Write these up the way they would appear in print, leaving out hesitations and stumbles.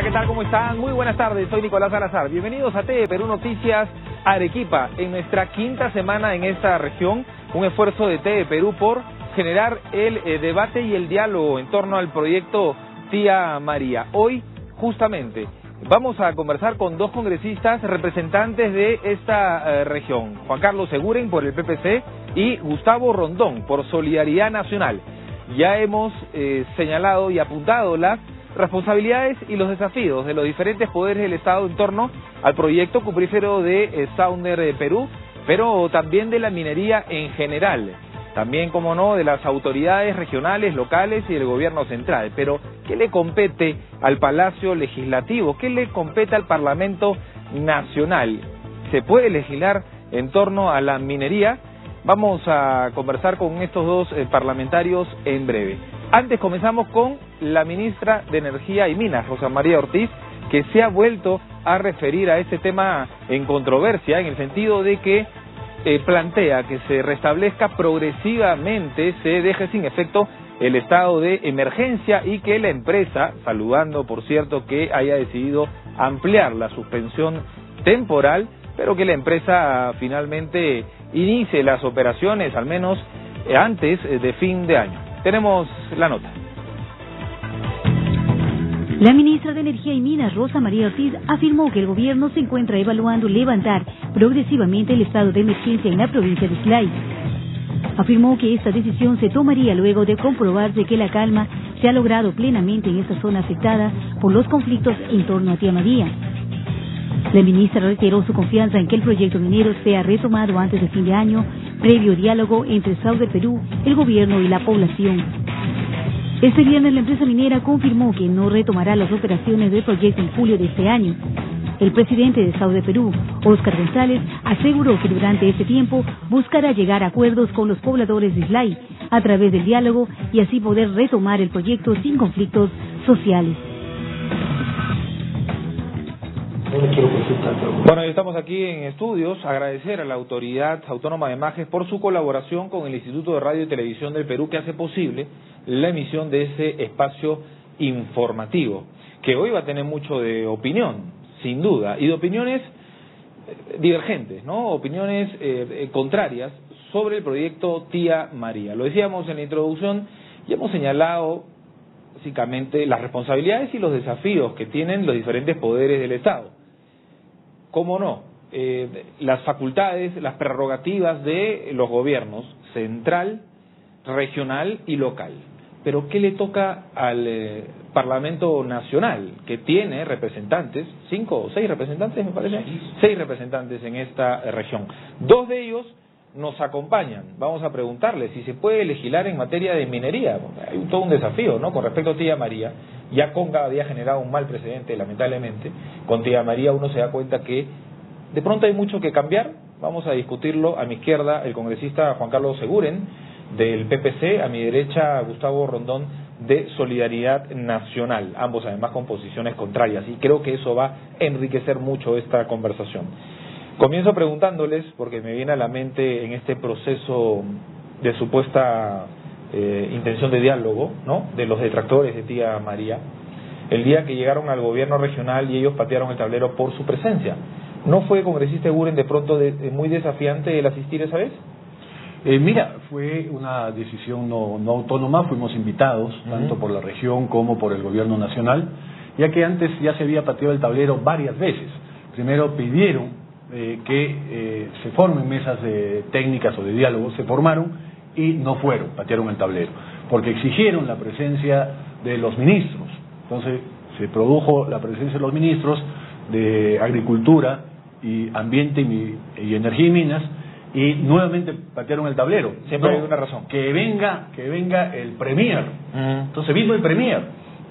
¿qué tal? ¿Cómo están? Muy buenas tardes, soy Nicolás Salazar. Bienvenidos a TV Perú Noticias Arequipa, en nuestra quinta semana en esta región, un esfuerzo de TV Perú por generar el debate y el diálogo en torno al proyecto Tía María. Hoy, justamente, vamos a conversar con dos congresistas representantes de esta región, Juan Carlos Seguren por el PPC y Gustavo Rondón por Solidaridad Nacional. Ya hemos señalado y apuntado las responsabilidades y los desafíos de los diferentes poderes del Estado en torno al proyecto cuprífero de Southern Perú, pero también de la minería en general, también, como no, de las autoridades regionales, locales y del gobierno central. Pero, ¿qué le compete al Palacio Legislativo? ¿Qué le compete al Parlamento Nacional? ¿Se puede legislar en torno a la minería? Vamos a conversar con estos dos parlamentarios en breve. Antes comenzamos con la ministra de Energía y Minas, Rosa María Ortiz, que se ha vuelto a referir a este tema en controversia, en el sentido de que plantea que se restablezca progresivamente, se deje sin efecto el estado de emergencia y que la empresa, saludando por cierto que haya decidido ampliar la suspensión temporal, pero que la empresa finalmente inicie las operaciones al menos antes de fin de año. Tenemos la nota. La ministra de Energía y Minas, Rosa María Ortiz, afirmó que el gobierno se encuentra evaluando levantar progresivamente el estado de emergencia en la provincia de Islay. Afirmó que esta decisión se tomaría luego de comprobarse que la calma se ha logrado plenamente en esta zona afectada por los conflictos en torno a Tía María. La ministra reiteró su confianza en que el proyecto minero sea retomado antes de fin de año, previo diálogo entre Southern Perú, el gobierno y la población. Este viernes la empresa minera confirmó que no retomará las operaciones del proyecto en julio de este año. El presidente de Southern Perú, Óscar González, aseguró que durante este tiempo buscará llegar a acuerdos con los pobladores de Islay a través del diálogo y así poder retomar el proyecto sin conflictos sociales. Bueno, estamos aquí en estudios. Agradecer a la Autoridad Autónoma de Majes por su colaboración con el Instituto de Radio y Televisión del Perú, que hace posible la emisión de ese espacio informativo, que hoy va a tener mucho de opinión, sin duda, y de opiniones divergentes, ¿no? Opiniones contrarias sobre el proyecto Tía María. Lo decíamos en la introducción y hemos señalado básicamente las responsabilidades y los desafíos que tienen los diferentes poderes del Estado. ¿Cómo no? Las facultades, las prerrogativas de los gobiernos central, regional y local. Pero ¿qué le toca al Parlamento Nacional, que tiene representantes, 5 o 6 representantes, me parece? 6 representantes en esta región. 2 de ellos nos acompañan. Vamos a preguntarles si se puede legislar en materia de minería. Hay todo un desafío, ¿no? Con respecto a Tía María, ya Conga había generado un mal precedente, lamentablemente. Con Tía María uno se da cuenta que de pronto hay mucho que cambiar. Vamos a discutirlo. A mi izquierda, el congresista Juan Carlos Seguren, del PPC, a mi derecha, Gustavo Rondón, de Solidaridad Nacional, ambos además con posiciones contrarias, y creo que eso va a enriquecer mucho esta conversación. Comienzo preguntándoles, porque me viene a la mente en este proceso de supuesta intención de diálogo, ¿no?, de los detractores de Tía María, el día que llegaron al gobierno regional y ellos patearon el tablero por su presencia. ¿No fue, congresista Seguren, de pronto muy desafiante el asistir esa vez? Mira, fue una decisión no autónoma, fuimos invitados, tanto por la región como por el gobierno nacional, ya que antes ya se había pateado el tablero varias veces. Primero pidieron que se formen mesas técnicas o de diálogo, se formaron y no fueron, patearon el tablero, porque exigieron la presencia de los ministros. Entonces se produjo la presencia de los ministros de Agricultura y Ambiente y Energía y Minas, y nuevamente patearon el tablero. Siempre hay una razón. Que venga el Premier. Entonces vino el Premier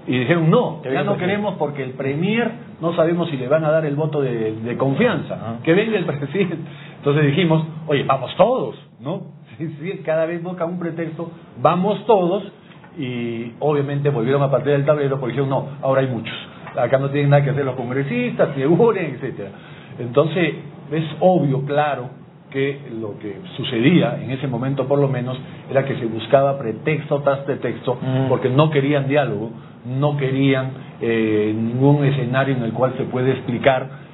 y dijeron no, ya no queremos porque el Premier no sabemos si le van a dar el voto de confianza. Que venga el presidente. Entonces dijimos, oye, vamos todos, ¿no? Sí, cada vez buscan un pretexto, vamos todos, y obviamente volvieron a patear el tablero porque dijeron no, ahora hay muchos. Acá no tienen nada que hacer los congresistas, Seguren, etcétera. Entonces es obvio, claro, que lo que sucedía en ese momento por lo menos era que se buscaba pretexto tras pretexto porque no querían diálogo, no querían ningún escenario en el cual se puede explicar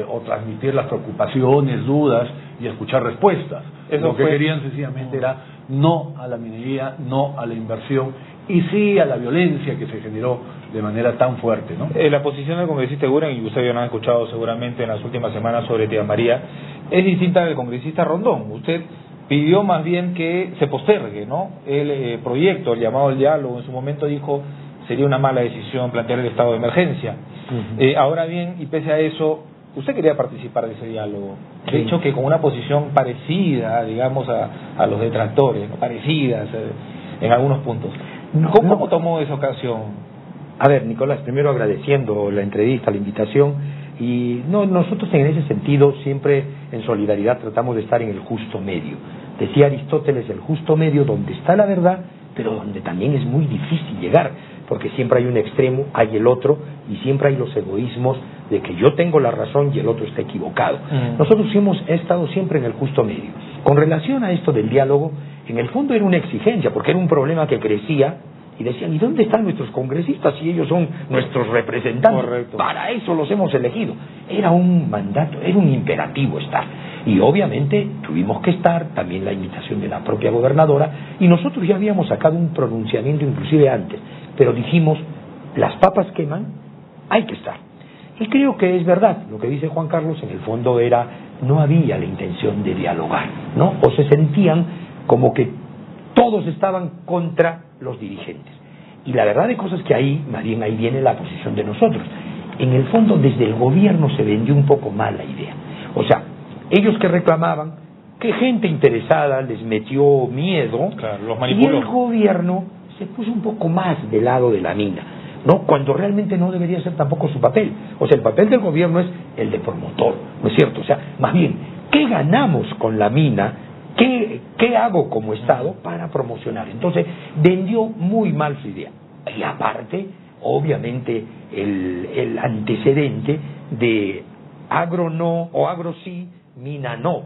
o transmitir las preocupaciones, dudas y escuchar respuestas. Lo que querían sencillamente era no a la minería, no a la inversión y sí a la violencia que se generó de manera tan fuerte, ¿no? La posición del congresista Eguren, y ustedes lo han escuchado seguramente en las últimas semanas sobre Tía María, es distinta del congresista Rondón. Usted pidió más bien que se postergue, ¿no?, el proyecto, el llamado al diálogo. En su momento dijo sería una mala decisión plantear el estado de emergencia. Ahora bien, y pese a eso, usted quería participar de ese diálogo. De hecho, que con una posición parecida, digamos, a los detractores, ¿no?, parecidas en algunos puntos. ¿Cómo tomó esa ocasión? A ver, Nicolás, primero agradeciendo la entrevista, la invitación, y nosotros en ese sentido siempre en solidaridad tratamos de estar en el justo medio. Decía Aristóteles, el justo medio donde está la verdad, pero donde también es muy difícil llegar, porque siempre hay un extremo, hay el otro, y siempre hay los egoísmos de que yo tengo la razón y el otro está equivocado. Nosotros hemos estado siempre en el justo medio. Con relación a esto del diálogo, en el fondo era una exigencia, porque era un problema que crecía, y decían, ¿y dónde están nuestros congresistas si ellos son nuestros representantes? Correcto. Para eso los hemos elegido. Era un mandato, era un imperativo estar. Y obviamente tuvimos que estar, también la invitación de la propia gobernadora, y nosotros ya habíamos sacado un pronunciamiento inclusive antes, pero dijimos, las papas queman, hay que estar. Y creo que es verdad, lo que dice Juan Carlos, en el fondo era, no había la intención de dialogar, ¿no? O se sentían como que todos estaban contra los dirigentes. Y la verdad de cosas que ahí, más bien ahí viene la posición de nosotros. En el fondo, desde el gobierno se vendió un poco mal la idea. O sea, ellos que reclamaban que gente interesada les metió miedo, claro, los manipuló. Y el gobierno se puso un poco más del lado de la mina, ¿no? Cuando realmente no debería ser tampoco su papel. O sea, el papel del gobierno es el de promotor, ¿no es cierto? O sea, más bien, ¿qué ganamos con la mina? ¿Qué hago como Estado para promocionar? Entonces, vendió muy mal su idea. Y aparte, obviamente, el antecedente de agro no o agro sí, mina no.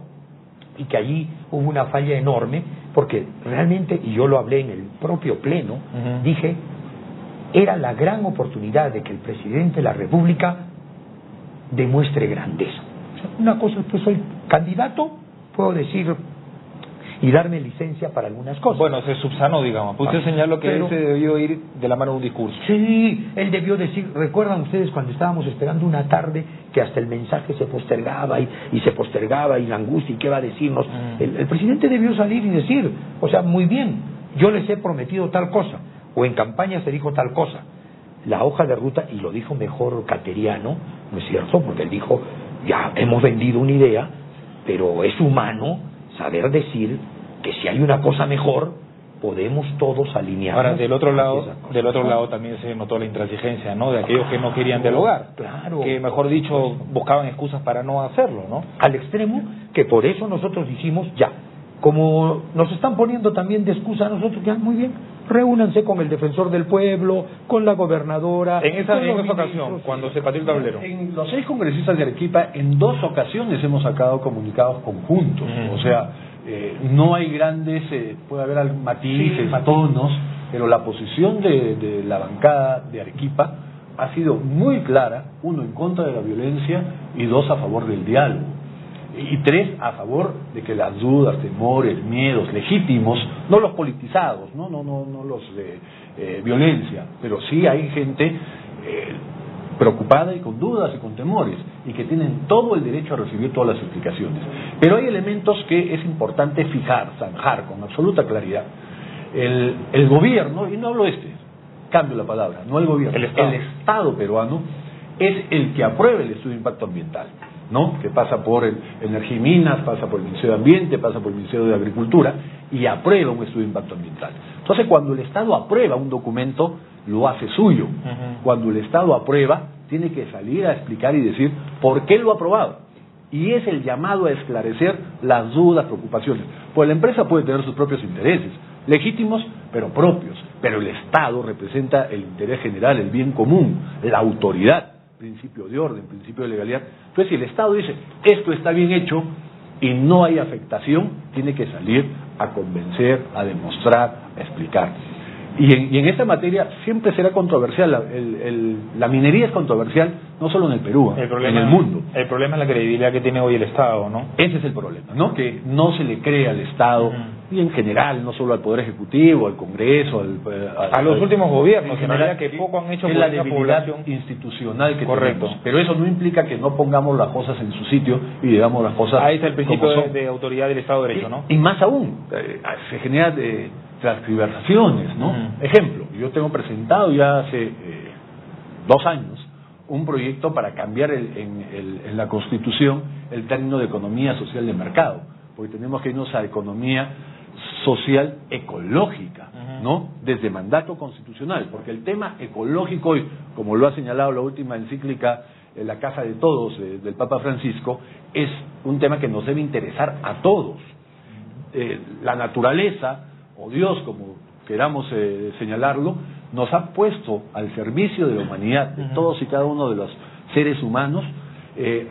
Y que allí hubo una falla enorme, porque realmente, y yo lo hablé en el propio pleno, dije, era la gran oportunidad de que el presidente de la República demuestre grandeza. O sea, una cosa es que soy candidato, puedo decir y darme licencia para algunas cosas. Bueno, se subsanó, digamos. Usted señaló que él se debió ir de la mano de un discurso. Sí, él debió decir, ¿recuerdan ustedes cuando estábamos esperando una tarde que hasta el mensaje se postergaba y se postergaba y la angustia y qué va a decirnos? El presidente debió salir y decir, o sea, muy bien, yo les he prometido tal cosa, o en campaña se dijo tal cosa. La hoja de ruta, y lo dijo mejor Cateriano, ¿no es cierto? Porque él dijo, ya hemos vendido una idea, pero es humano saber decir que si hay una cosa mejor, podemos todos alinearnos. Ahora, del otro lado también se notó la intransigencia, ¿no?, de aquellos que no querían dialogar. Claro. Que, mejor dicho, buscaban excusas para no hacerlo, ¿no? Al extremo que por eso nosotros dijimos, ya, como nos están poniendo también de excusa a nosotros, ya, muy bien, reúnanse con el defensor del pueblo, con la gobernadora. En esa ocasión, cuando se pateó el tablero. En los 6 congresistas de Arequipa, en 2 ocasiones hemos sacado comunicados conjuntos. O sea, no hay grandes, puede haber matices, tonos, pero la posición de la bancada de Arequipa ha sido muy clara: 1, en contra de la violencia, y 2, a favor del diálogo, y 3, a favor de que las dudas, temores, miedos legítimos, no los politizados, no los de violencia, pero sí hay gente preocupada y con dudas y con temores, y que tienen todo el derecho a recibir todas las explicaciones. Pero hay elementos que es importante zanjar con absoluta claridad. El gobierno, y no hablo cambio la palabra, no el gobierno, el Estado peruano es el que aprueba el estudio de impacto ambiental, ¿no? Que pasa por Energía y Minas, pasa por el Ministerio de Ambiente, pasa por el Ministerio de Agricultura, y aprueba un estudio de impacto ambiental. Entonces, cuando el Estado aprueba un documento, lo hace suyo. Cuando el Estado aprueba, tiene que salir a explicar y decir por qué lo ha aprobado. Y es el llamado a esclarecer las dudas, preocupaciones. Pues la empresa puede tener sus propios intereses, legítimos, pero propios. Pero el Estado representa el interés general, el bien común, la autoridad, principio de orden, principio de legalidad. Entonces, si el Estado dice, esto está bien hecho y no hay afectación, tiene que salir a convencer, a demostrar, a explicar. Y en esta materia siempre será controversial. La minería es controversial no solo en el Perú, en el mundo. El problema es la credibilidad que tiene hoy el Estado, ¿no? Ese es el problema, ¿no? Que no se le cree al Estado, y en general, no solo al Poder Ejecutivo, al Congreso, a los últimos gobiernos, en realidad que poco han hecho por la una debilidad población institucional que correcto. tenemos. Pero eso no implica que no pongamos las cosas en su sitio y digamos las cosas. Ahí está el principio como son. de autoridad del Estado de Derecho, ¿no? Y más aún, se generan transcribersaciones, ¿no? Ejemplo, yo tengo presentado ya hace 2 años un proyecto para cambiar en la Constitución el término de economía social de mercado, porque tenemos que irnos a economía social ecológica, ¿no? Desde mandato constitucional, porque el tema ecológico, como lo ha señalado la última encíclica La Casa de Todos del Papa Francisco, es un tema que nos debe interesar a todos. La naturaleza, o Dios, como queramos señalarlo, nos ha puesto al servicio de la humanidad, de todos y cada uno de los seres humanos,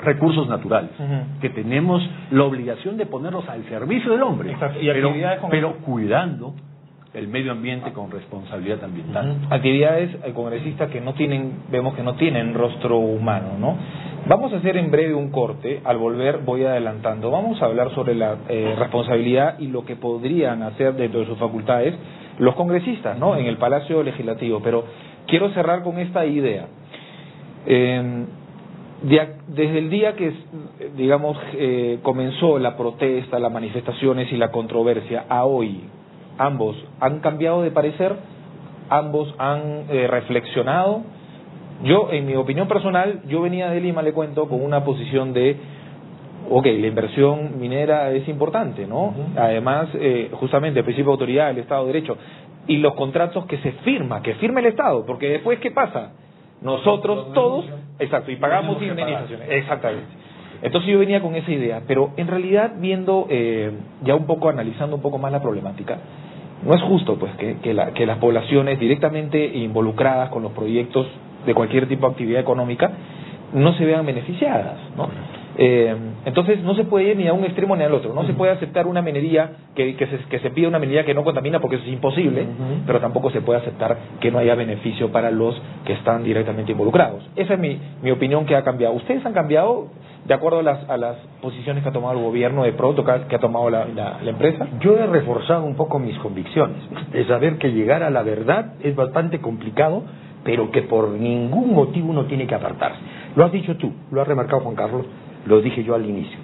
recursos naturales, que tenemos la obligación de ponerlos al servicio del hombre. Exacto. Y pero cuidando el medio ambiente con responsabilidad ambiental. Actividades congresistas que vemos que no tienen rostro humano, ¿no? Vamos a hacer en breve un corte. Al volver voy adelantando. Vamos a hablar sobre la responsabilidad y lo que podrían hacer dentro de sus facultades los congresistas, ¿no? En el Palacio Legislativo. Pero quiero cerrar con esta idea. Desde el día que, digamos, comenzó la protesta, las manifestaciones y la controversia, a hoy, ambos han cambiado de parecer, ambos han reflexionado. Yo, en mi opinión personal, yo venía de Lima, le cuento, con una posición de, la inversión minera es importante, ¿no? Además, justamente el principio de autoridad, el Estado de Derecho, y los contratos que firma el Estado, porque después, ¿qué pasa? Nosotros todos, exacto, y pagamos indemnizaciones, exactamente. Entonces yo venía con esa idea, pero en realidad viendo, ya un poco, analizando un poco más la problemática, no es justo pues que las poblaciones directamente involucradas con los proyectos de cualquier tipo de actividad económica no se vean beneficiadas, ¿no? Entonces no se puede ir ni a un extremo ni al otro. No se puede aceptar una minería que se pida una minería que no contamina, porque eso es imposible, pero tampoco se puede aceptar que no haya beneficio para los que están directamente involucrados. Esa es mi opinión, que ha cambiado. ¿Ustedes han cambiado de acuerdo a las posiciones que ha tomado el gobierno, de pronto que ha tomado la empresa? Yo he reforzado un poco mis convicciones, de saber que llegar a la verdad es bastante complicado, pero que por ningún motivo uno tiene que apartarse. Lo has dicho tú, lo has remarcado Juan Carlos, lo dije yo al inicio.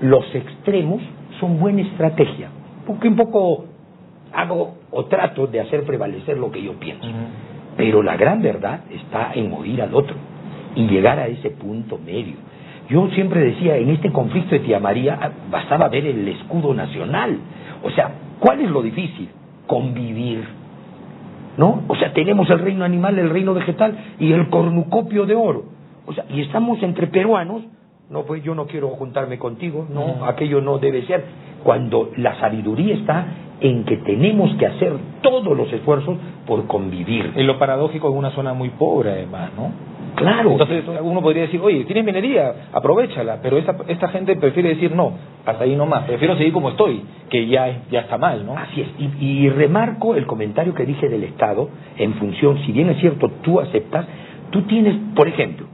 Los extremos son buena estrategia, porque un poco hago o trato de hacer prevalecer lo que yo pienso. Pero la gran verdad está en oír al otro y llegar a ese punto medio. Yo siempre decía, en este conflicto de Tía María bastaba ver el escudo nacional. O sea, ¿cuál es lo difícil? Convivir, ¿no? O sea, tenemos el reino animal, el reino vegetal y el cornucopio de oro. O sea, y estamos entre peruanos. No, pues yo no quiero juntarme contigo, no, aquello no debe ser. Cuando la sabiduría está en que tenemos que hacer todos los esfuerzos por convivir. Y lo paradójico, es una zona muy pobre además, ¿no? Claro. Entonces uno podría decir, oye, tienes minería, aprovéchala, pero esta gente prefiere decir, no, hasta ahí nomás, prefiero seguir como estoy, que ya está mal, ¿no? Así es, y remarco el comentario que dije del Estado, en función, si bien es cierto, tú aceptas, tú tienes, por ejemplo,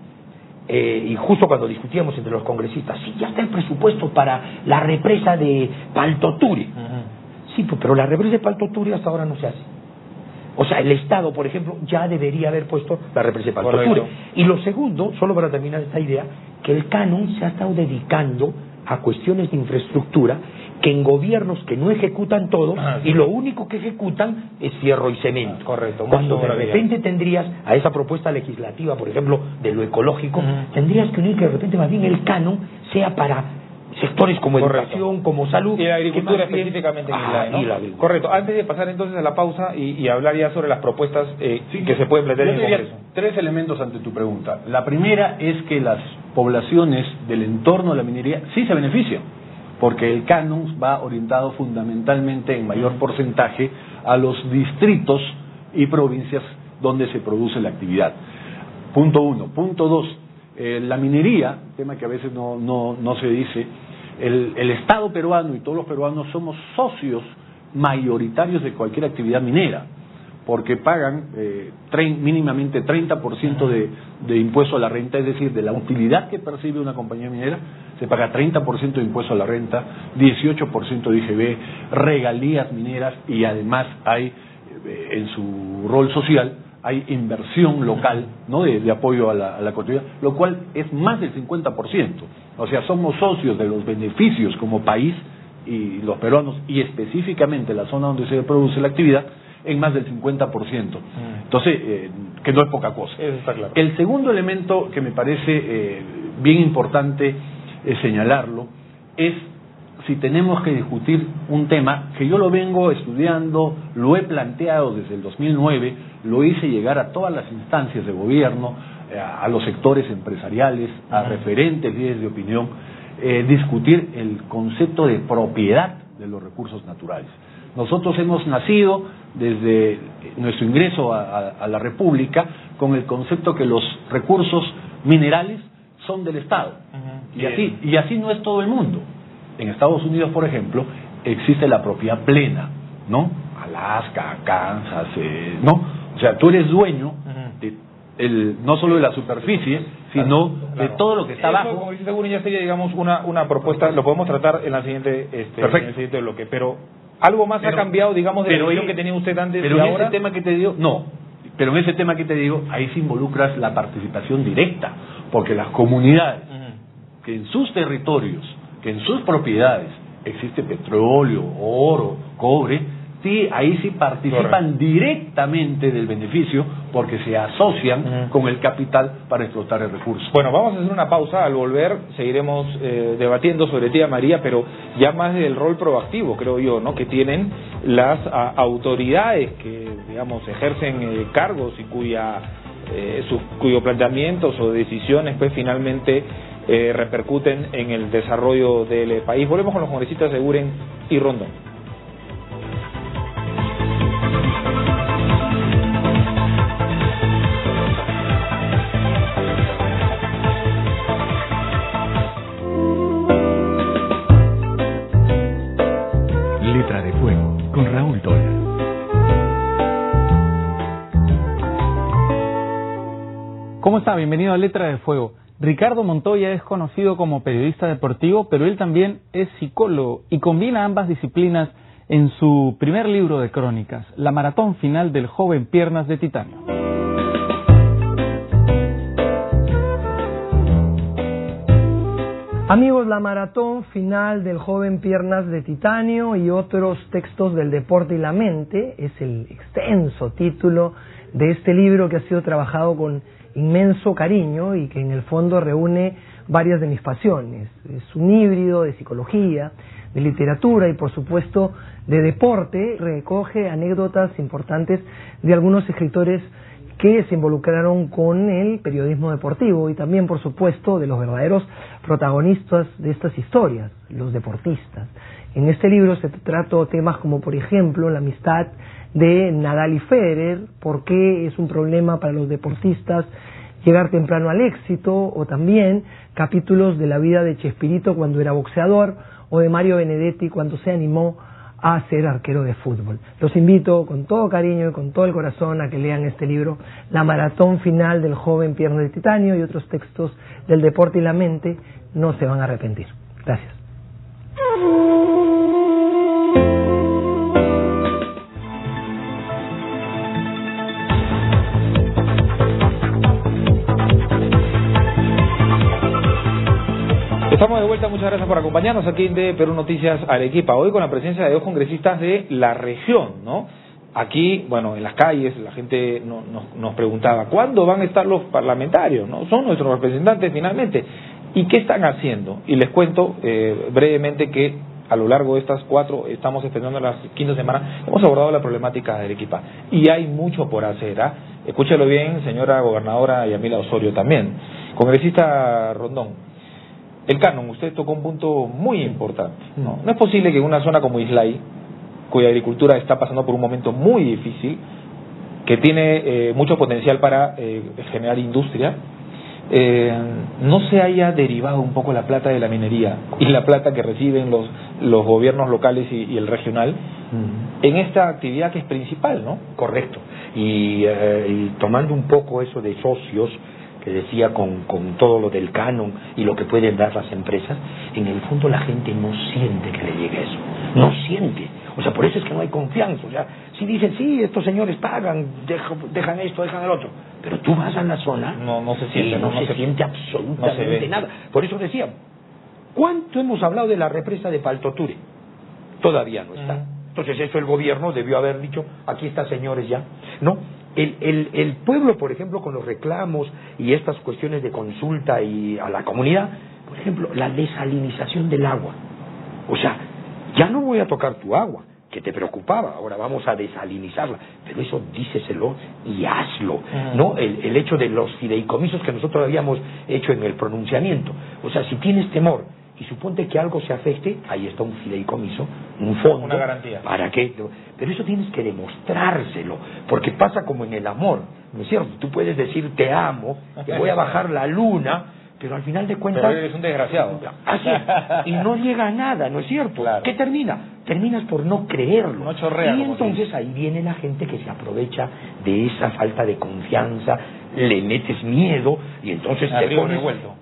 y justo cuando discutíamos entre los congresistas, sí, ya está el presupuesto para la represa de Paltoturi. Sí, pero la represa de Paltoturi hasta ahora no se hace. O sea, el Estado, por ejemplo, ya debería haber puesto la represa de Paltoturi. Y lo segundo, solo para terminar esta idea, que el canon se ha estado dedicando a cuestiones de infraestructura que en gobiernos que no ejecutan todo, y lo único que ejecutan es fierro y cemento. Correcto. Cuando de repente tendrías a esa propuesta legislativa, por ejemplo, de lo ecológico, tendrías que unir que de repente más bien el canon sea para sectores como educación, como salud. Y la agricultura específicamente en Islay, ¿no? Correcto. Antes de pasar entonces a la pausa y hablar ya sobre las propuestas que se pueden plantear en el Congreso. 3 elementos ante tu pregunta. La primera es que las poblaciones del entorno de la minería sí se benefician, porque el canon va orientado fundamentalmente en mayor porcentaje a los distritos y provincias donde se produce la actividad. Punto 1. Punto 2. La minería, tema que a veces no se dice, el Estado peruano y todos los peruanos somos socios mayoritarios de cualquier actividad minera. porque pagan mínimamente 30% de impuesto a la renta, es decir, de la utilidad que percibe una compañía minera, se paga 30% de impuesto a la renta, 18% de IGB, regalías mineras, y además hay, en su rol social, hay inversión local, ¿no?, de apoyo a la continuidad, lo cual es más del 50%. O sea, somos socios de los beneficios como país, y los peruanos, y específicamente la zona donde se produce la actividad, en más del 50%. Entonces, que no es poca cosa. Eso está claro. El segundo elemento que me parece bien importante señalarlo es si tenemos que discutir un tema que yo lo vengo estudiando, lo he planteado desde el 2009, lo hice llegar a todas las instancias de gobierno, a los sectores empresariales, a referentes líderes de opinión, discutir el concepto de propiedad de los recursos naturales. Nosotros hemos nacido desde nuestro ingreso a la República con el concepto que los recursos minerales son del Estado. Y así no es todo el mundo. En Estados Unidos, por ejemplo, existe la propiedad plena, ¿no? Alaska, Kansas, ¿no? O sea, tú eres dueño no solo de la superficie, sino de todo lo que está abajo. Como dice Seguro, ya sería, digamos, una propuesta, lo podemos tratar en la siguiente, en el siguiente bloque, pero algo más ha cambiado, digamos, de la visión que tenía usted antes pero y en ahora. Ese tema que te digo, no, pero en ese tema que te digo, ahí sí involucras la participación directa, porque las comunidades que en sus territorios, que en sus propiedades existe petróleo, oro, cobre, sí, ahí sí participan directamente del beneficio, porque se asocian con el capital para explotar el recurso. Bueno, vamos a hacer una pausa. Al volver seguiremos debatiendo sobre Tía María, pero ya más del rol proactivo, creo yo, ¿no?, que tienen las autoridades que, digamos, ejercen cargos y cuyo planteamientos o decisiones pues finalmente repercuten en el desarrollo del país. Volvemos con los congresistas Seguren y Rondón. Letra de Fuego, con Raúl Toya. ¿Cómo está? Bienvenido a Letra de Fuego. Ricardo Montoya es conocido como periodista deportivo, pero él también es psicólogo y combina ambas disciplinas en su primer libro de crónicas, La maratón final del joven Piernas de Titanio. Amigos, la maratón final del joven Piernas de Titanio y otros textos del deporte y la mente es el extenso título de este libro que ha sido trabajado con inmenso cariño y que en el fondo reúne varias de mis pasiones. Es un híbrido de psicología, de literatura y por supuesto de deporte. Recoge anécdotas importantes de algunos escritores que se involucraron con el periodismo deportivo y también, por supuesto, de los verdaderos protagonistas de estas historias, los deportistas. En este libro se trató temas como, por ejemplo, la amistad de Nadal y Federer, por qué es un problema para los deportistas llegar temprano al éxito, o también capítulos de la vida de Chespirito cuando era boxeador, o de Mario Benedetti cuando se animó a ser arquero de fútbol. Los invito con todo cariño y con todo el corazón a que lean este libro, La maratón final del joven Piernas de Titanio, y otros textos del deporte y la mente. No se van a arrepentir. Gracias. Estamos de vuelta, muchas gracias por acompañarnos aquí en de Perú Noticias Arequipa. Hoy con la presencia de dos congresistas de la región, ¿no? Aquí, bueno, en las calles la gente nos preguntaba, ¿cuándo van a estar los parlamentarios? ¿No? Son nuestros representantes finalmente. ¿Y qué están haciendo? Y les cuento brevemente que a lo largo de estas 4, estamos estrenando las 15 semanas, hemos abordado la problemática de Arequipa. Y hay mucho por hacer, ¿ah? Escúchelo bien, señora gobernadora Yamila Osorio también. Congresista Rondón. El canon, usted tocó un punto muy importante, ¿no? No es posible que en una zona como Islay, cuya agricultura está pasando por un momento muy difícil, que tiene mucho potencial para generar industria, no se haya derivado un poco la plata de la minería y la plata que reciben los gobiernos locales y el regional en esta actividad que es principal, ¿no? Correcto. Y tomando un poco eso de socios, que decía con todo lo del canon y lo que pueden dar las empresas, en el fondo la gente no siente que le llegue eso, no siente. O sea, por eso es que no hay confianza. O sea, si dicen, sí, estos señores pagan, dejan esto, dejan el otro, pero tú vas a la zona, no se siente, y no se siente absolutamente nada. Por eso decía, ¿cuánto hemos hablado de la represa de Paltoture? Todavía no está. Entonces eso el gobierno debió haber dicho, aquí está, señores, ya. No, el pueblo, por ejemplo, con los reclamos y estas cuestiones de consulta y a la comunidad, por ejemplo, la desalinización del agua. O sea, ya no voy a tocar tu agua, que te preocupaba, ahora vamos a desalinizarla, pero eso díceselo y hazlo, ¿no? El hecho de los fideicomisos que nosotros habíamos hecho en el pronunciamiento. O sea, si tienes temor y suponte que algo se afecte, ahí está un fideicomiso, un fondo, una garantía. ¿Para qué? Pero eso tienes que demostrárselo, porque pasa como en el amor, ¿no es cierto? Tú puedes decir te amo, te voy a bajar la luna, pero al final de cuentas... Pero eres un desgraciado. Así, y no llega a nada, ¿no es cierto? Claro. ¿Qué termina? Terminas por no creerlo. No chorrea, y como entonces ahí viene la gente que se aprovecha de esa falta de confianza, le metes miedo y entonces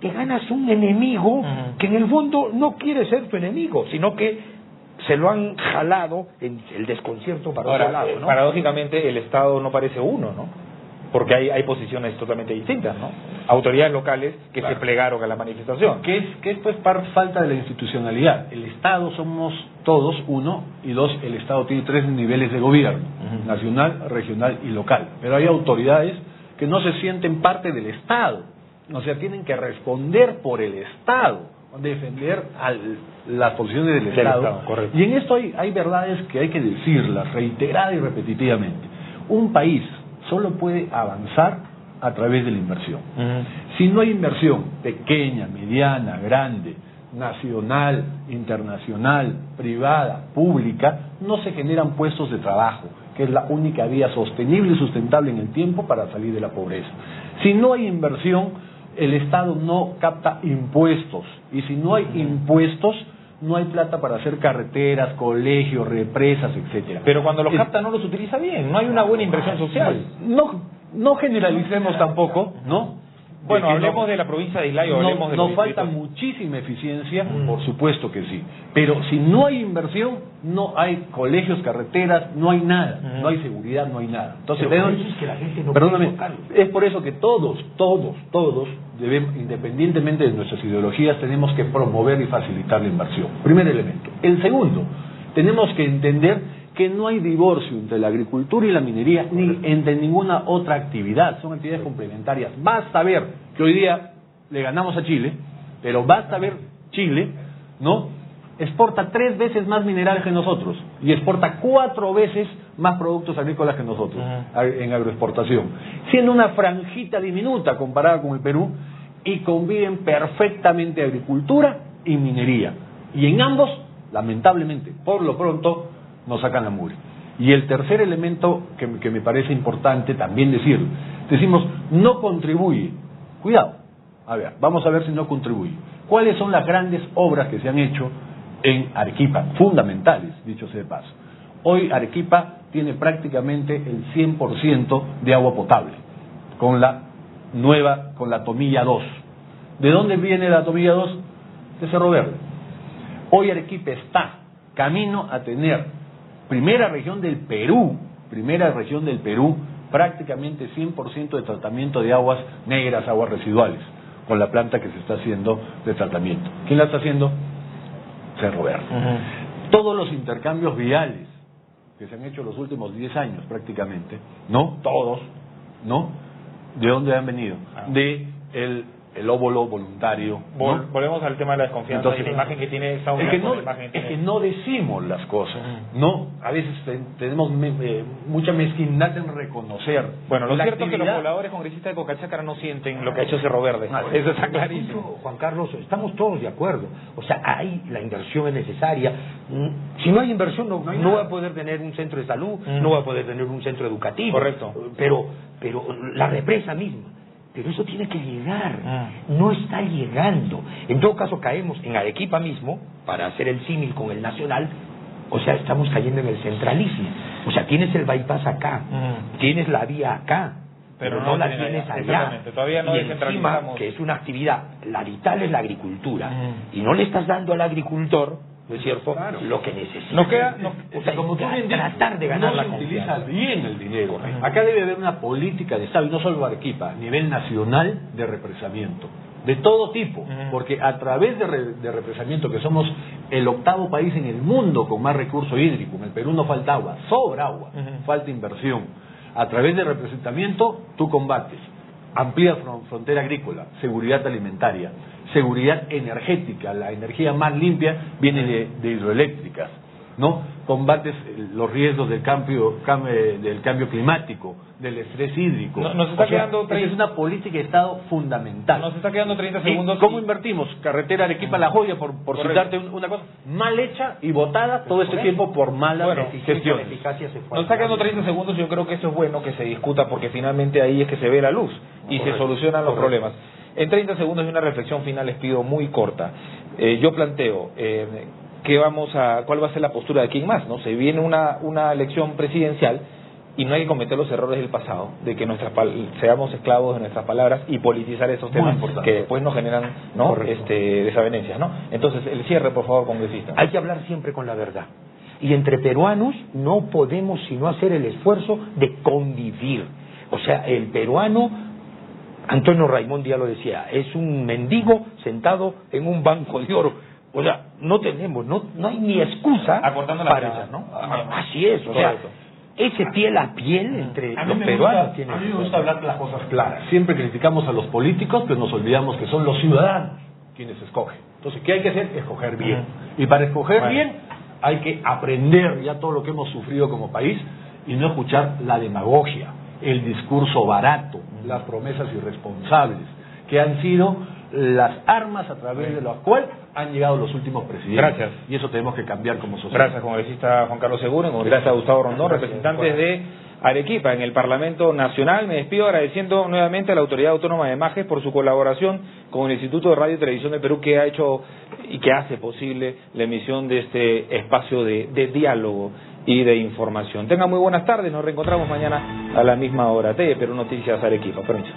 te ganas un enemigo que en el fondo no quiere ser tu enemigo, sino que se lo han jalado en el desconcierto para otro lado, ¿no? Paradójicamente el Estado no parece uno, ¿no? Porque hay posiciones totalmente distintas, ¿no? Autoridades locales que se plegaron a la manifestación. Que es pues falta de la institucionalidad. El Estado somos todos, uno, y dos, el Estado tiene 3 niveles de gobierno, nacional, regional y local. Pero hay autoridades que no se sienten parte del Estado, o sea, tienen que responder por el Estado, defender las posiciones del Estado. Correcto. Y en esto hay verdades que hay que decirlas reiterada y repetitivamente. Un país solo puede avanzar a través de la inversión. Si no hay inversión pequeña, mediana, grande, nacional, internacional, privada, pública, no se generan puestos de trabajo, que es la única vía sostenible y sustentable en el tiempo para salir de la pobreza. Si no hay inversión, el Estado no capta impuestos, y si no hay impuestos, no hay plata para hacer carreteras, colegios, represas, etcétera. Pero cuando los capta no los utiliza bien, no hay una buena inversión social. No generalicemos tampoco, ¿no? Bueno, hablemos de la provincia de Islay, hablemos de nos falta muchísima eficiencia, por supuesto que sí. Pero si no hay inversión, no hay colegios, carreteras, no hay nada, no hay seguridad, no hay nada. Entonces, perdóname, es por eso que todos debemos, independientemente de nuestras ideologías, tenemos que promover y facilitar la inversión. Primer elemento. El segundo, tenemos que entender que no hay divorcio entre la agricultura y la minería, ni entre ninguna otra actividad, son actividades complementarias. Basta ver que hoy día le ganamos a Chile, pero basta ver Chile, ¿no? Exporta 3 veces más minerales que nosotros y exporta 4 veces más productos agrícolas que nosotros en agroexportación, siendo una franjita diminuta comparada con el Perú, y conviven perfectamente agricultura y minería, y en ambos, lamentablemente, por lo pronto, nos sacan la mugre. Y el tercer elemento que me parece importante también decirlo, decimos no contribuye. Cuidado, a ver, vamos a ver si no contribuye. ¿Cuáles son las grandes obras que se han hecho en Arequipa? Fundamentales, dicho sea de paso. Hoy Arequipa tiene prácticamente el 100% de agua potable, con la Tomilla 2. ¿De dónde viene la Tomilla 2? De Cerro Verde. Hoy Arequipa está camino a tener primera región del Perú, prácticamente 100% de tratamiento de aguas negras, aguas residuales, con la planta que se está haciendo de tratamiento. ¿Quién la está haciendo? Cerro Verde. Todos los intercambios viales que se han hecho los últimos 10 años prácticamente, ¿no? Todos, ¿no? ¿De dónde han venido? De el óvulo voluntario, ¿no? Volvemos al tema de la desconfianza. Entonces, y la imagen que tiene esa es que no decimos las cosas, ¿no? A veces tenemos mucha mezquindad en reconocer. Bueno, lo cierto es que los pobladores congresistas de Cocachacara no sienten lo que ha hecho Cerro Verde. Eso está clarísimo. Juan Carlos, estamos todos de acuerdo. O sea, la inversión es necesaria. Si no hay inversión, no va a poder tener un centro de salud, no va a poder tener un centro educativo. Correcto. Pero la represa misma, Pero eso tiene que llegar, no está llegando. En todo caso caemos en Arequipa mismo, para hacer el símil con el nacional, o sea, estamos cayendo en el centralismo. O sea, tienes el bypass acá, tienes la vía acá, pero no la tienes allá. Todavía no y encima, que es una actividad, la vital es la agricultura, y no le estás dando al agricultor, ¿no es cierto?, claro, lo que necesita. Nos queda, o sea, como tú bien dices, tratar de ganar no la se confianza. utiliza bien el dinero. Acá debe haber una política de Estado, y no solo Arequipa, a nivel nacional, de represamiento, de todo tipo, porque a través de represamiento, que somos el 8º país en el mundo con más recurso hídrico, en el Perú no falta agua, sobra agua, falta inversión. A través de represamiento tú combates, amplías frontera agrícola, seguridad alimentaria, seguridad energética, la energía más limpia viene de hidroeléctricas, ¿no? Combates los riesgos del cambio climático, del estrés hídrico. Nos está quedando es una política de Estado fundamental. Nos está quedando 30 segundos. ¿Cómo invertimos? Carretera Arequipa-La Joya, por citarte una cosa, mal hecha y votada todo este tiempo por malas gestiones. Nos está quedando 30 segundos y yo creo que eso es bueno que se discuta, porque finalmente ahí es que se ve la luz y se solucionan los problemas. En 30 segundos y una reflexión final les pido muy corta. Yo planteo cuál va a ser la postura de quién más, ¿no? Se viene una elección presidencial y no hay que cometer los errores del pasado, de que seamos esclavos de nuestras palabras y politizar esos temas que después nos generan, ¿no?, desavenencias, ¿no? Entonces, el cierre, por favor, congresista. Hay que hablar siempre con la verdad. Y entre peruanos no podemos sino hacer el esfuerzo de convivir. O sea, el peruano, Antonio Raimondi ya lo decía, es un mendigo sentado en un banco de oro. O sea, no hay ni excusa acortando las brechas, ¿no? Así es, o sea, ese piel a piel entre los peruanos. A mí me gusta hablar de las cosas claras. Siempre criticamos a los políticos, pero nos olvidamos que son los ciudadanos quienes escogen. Entonces, ¿qué hay que hacer? Escoger bien. Y para escoger bien hay que aprender ya todo lo que hemos sufrido como país y no escuchar la demagogia, el discurso barato, las promesas irresponsables, que han sido las armas a través de las cuales han llegado los últimos presidentes. Gracias. Y eso tenemos que cambiar como sociedad. Gracias, congresista Juan Carlos Seguro, congresista Gustavo Rondón, representantes de Arequipa en el Parlamento Nacional. Me despido agradeciendo nuevamente a la Autoridad Autónoma de Majes por su colaboración con el Instituto de Radio y Televisión del Perú, que ha hecho y que hace posible la emisión de este espacio de diálogo y de información. Tengan muy buenas tardes, nos reencontramos mañana a la misma hora. Perú Noticias Arequipa. Permiso.